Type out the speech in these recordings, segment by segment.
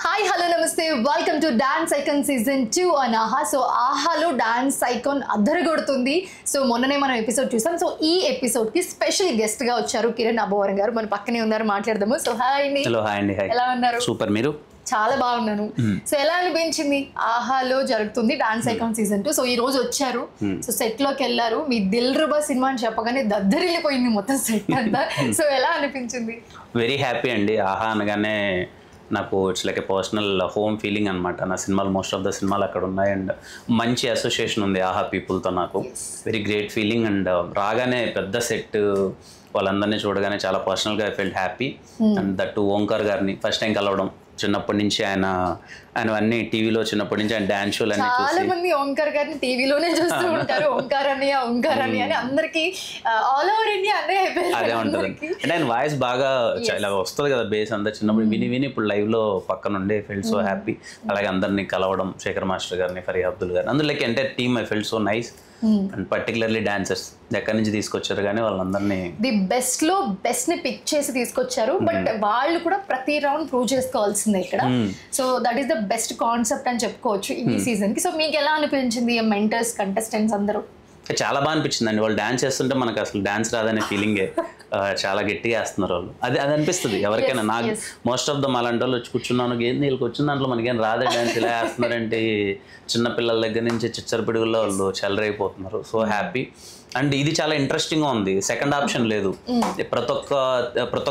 Hi hello నమస్తే welcome to dance icon season 2 on ఆహా. So ఆహాలో డాన్స్ ఐకాన్ అద్దరగొడుతుంది. సో మొన్ననే మనం ఎపిసోడ్ చూసాం. సో ఈ ఎపిసోడ్ కి స్పెషల్ గెస్ట్ గా వచ్చారు కిరణ్ అబ్బవరం గారు. మన పక్కనే ఉన్నారు, మాట్లాడదాము. సో హాయ్ అండి. హలో హాయ్ అండి. ఎలా ఉన్నారు? సూపర్. మీరు? చాలా బాగున్నాను. సో ఎలా అనిపించింది? ఆహాలో జరుగుతుంది డాన్స్ ఐకాన్ సీజన్ 2. సో ఈ రోజు వచ్చారు. సో సెట్ లోకి వెళ్ళారు. మీ దిల్ రుబా సినిమా అని చెప్పగానే దద్దరిల్లిపోయింది మొత్తం సెట్ అంతా. సో ఎలా అనిపించింది? వెరీ హ్యాపీ అండి. ఆహా అనగానే నాకు it's like A personal home feeling అనమాట. నా సినిమాలు మోస్ట్ ఆఫ్ ద సినిమాలు అక్కడ ఉన్నాయి అండ్ మంచి అసోసియేషన్ ఉంది ఆహా పీపుల్తో. నాకు వెరీ గ్రేట్ ఫీలింగ్ అండ్ రాగానే పెద్ద సెట్ వాళ్ళందరినీ చూడగానే చాలా పర్సనల్గా I felt happy. And that Omkar గారిని ఫస్ట్ టైం కలవడం, చిన్నప్పటి నుంచి ఆయన అన్ని టీవీలో చిన్నప్పటి నుంచి ఆయన డాన్స్ షోలు అన్ని చాలా మంది ఓంకార్ గారిని టీవీలోనే చూస్తూ ఉంటారు. ఓంకార్ అని అని అందరికి ఆల్ ఓవర్ ఇండియా అదే అదే ఉంటుంది. అంటే ఆయన వాయిస్ బాగా ఇలా వస్తుంది కదా, బేస్ అంతా చిన్నప్పుడు విని విని ఇప్పుడు లైవ్ లో పక్కన ఉండే ఫెల్ట్ సో హ్యాపీ. అలాగే అందరినీ కలవడం, శేఖర్ మాస్టర్ గారిని, ఫరియా అబ్దుల్ గారిని, అందులో like entire team I felt so nice. And particularly dancers ఎక్కడి నుంచి తీసుకొచ్చారు కానీ వాళ్ళందరినీ ది బెస్ట్ లో బెస్ట్ ని పిక్ చేసి తీసుకొచ్చారు. బట్ వాళ్ళు కూడా ప్రతి రౌండ్ ప్రూవ్ చేసుకోవాల్సిందే ఇక్కడ. So that is the best concept అని చెప్పుకోవచ్చు ఈ సీజన్ కి. సో మీకు ఎలా అనిపించింది మెంటర్స్, కంటెస్టెంట్స్ అందరూ? చాలా బాగా అనిపించింది అండి. వాళ్ళు డాన్స్ చేస్తుంటే మనకు అసలు డాన్స్ రాదనే ఫీలింగే. చాలా గట్టిగా వేస్తున్నారు వాళ్ళు. అది అనిపిస్తుంది ఎవరికైనా. నాకు మోస్ట్ ఆఫ్ దమ్ అలాంటి వాళ్ళు వచ్చి కూర్చున్నాను, వీళ్ళకి వచ్చిన దాంట్లో మనకేం రాదే డాన్స్, ఇలా వేస్తున్నారంటే చిన్నపిల్లల దగ్గర నుంచి చిచ్చరపిడుగుల్లో వాళ్ళు చెలరైపోతున్నారు. So happy. అండ్ ఇది చాలా ఇంట్రెస్టింగ్గా ఉంది. సెకండ్ ఆప్షన్ లేదు. ప్రతి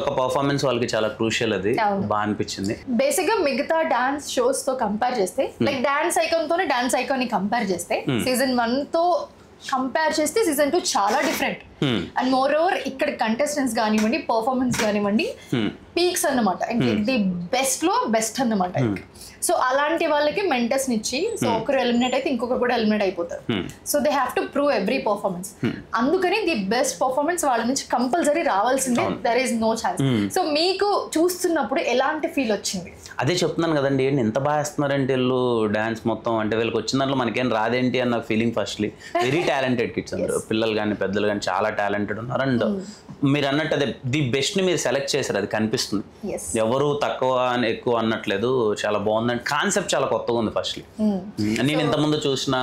ఒక్క పర్ఫార్మెన్స్ వాళ్ళకి చాలా క్రూషియల్. అది బాగా అనిపించింది. బేసిక్ గా మిగతా డాన్స్ షోస్ తో కంపేర్ చేస్తే, లైక్ డాన్స్ ఐకాన్ తోనే డాన్స్ ఐకాన్ ని కంపేర్ చేస్తే, సీజన్ 1 తో కంపేర్ చేస్తే సీజన్ 2 చాలా డిఫరెంట్. అండ్ మోర్ ఓవర్ ఇక్కడ కంటెస్టెంట్స్ కానివ్వండి, పర్ఫార్మెన్స్ కానివ్వండి, పీక్స్ అన్నమాట. ది బెస్ట్ లో బెస్ట్ అన్నమాట. సో అలాంటి వాళ్ళకి మెంటర్స్ ఇచ్చి, సో ఒకరు ఎలిమినేట్ అయితే ఇంకొకరు కూడా ఎలిమినేట్ అయిపోతారు. So they have to prove every performance. అందుకని ది బెస్ట్ పర్ఫార్మెన్స్ వాళ్ళ నుంచి కంపల్సరీ రావాల్సిందే. There is no chance. So మీకు చూస్తున్నప్పుడు ఎలాంటి ఫీల్ వచ్చింది? అదే చెప్తున్నాను కదండి, ఏంటి ఎంత బాగా వేస్తున్నారంటే వీళ్ళు డాన్స్ మొత్తం. అంటే వీళ్ళకి వచ్చిన దాంట్లో మనకేం రాదేంటి అన్న feeling firstly. Very talented kids అందరు, పిల్లలు కానీ పెద్దలు కానీ చాలా టాలెంటెడ్ ఉన్నారు. అండ్ మీరు అన్నట్టు అదే ది బెస్ట్ ని మీరు సెలెక్ట్ చేశారు, అది కనిపిస్తుంది. ఎవరు తక్కువ ఎక్కువ అన్నట్లేదు. చాలా బాగుంది. అండ్ కాన్సెప్ట్ చాలా కొత్తగా ఉంది ఫస్ట్లీ. నేను ఇంతకుముందు చూసిన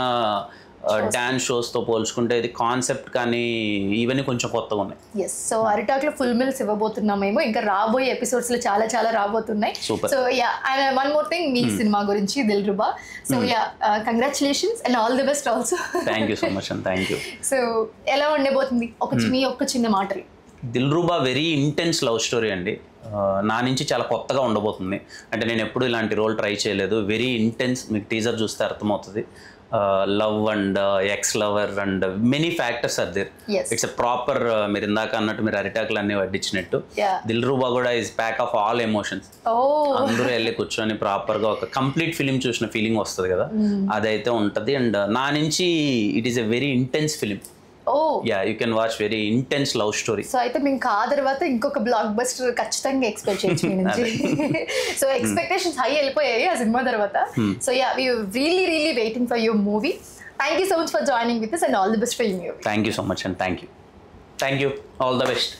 డాన్స్ షోస్ తో పోల్చుకుంటే ఇది కాన్సెప్ట్ కానీ ఇవన్నీ కొంచెం కొత్తగా ఉన్నాయి. ఎస్. సో అరిటాక్ లో ఫుల్ మిల్స్ ఇవ్వబోతున్నామేమో, ఇంకా రాబోయే ఎపిసోడ్స్ లో చాలా చాలా రాబోతున్నాయి. So yeah, and one more thing, మీ సినిమా గురించి Dilruba. So yeah, congratulations and all the best also. Thank you so much and thank you. So ఎలా ఉండబోతుంది మీ ఒక్క చిన్న మాటలు? Dilruba very intense love story అండి. నా నుంచి చాలా కొత్తగా ఉండబోతుంది. అంటే నేను ఎప్పుడు ఇలాంటి రోల్ ట్రై చేయలేదు. Very intense. మీకు టీజర్ చూస్తే అర్థమవుతుంది. Love and ex lover and many factors are there. It's a proper, మీరు ఇందాక అన్నట్టు మీరు అరిటాకులు అన్ని వడ్డించినట్టు, దిల్ రుబా కూడా is pack of all emotions. అందరూ వెళ్ళి కూర్చొని ప్రాపర్ గా ఒక కంప్లీట్ ఫిలిం చూసిన ఫీలింగ్ వస్తుంది కదా, అదైతే ఉంటది. అండ్ నా నుంచి it is a very intense film. Yeah, you can watch very intense love story. So అయితే మీకు ఆ తర్వాత ఇంకొక బ్లాక్ బస్టర్ ఖచ్చితంగా ఎక్స్పెక్ట్ చేయొచ్చు మీ నుంచి. సో ఎక్స్పెక్టేషన్స్ హై వెళ్ళిపోయాయి ఆ సినిమా తర్వాత. So yeah, we really waiting for your movie. Thank you so much for joining with us and all the best for you. Thank you so much and thank you. All the best.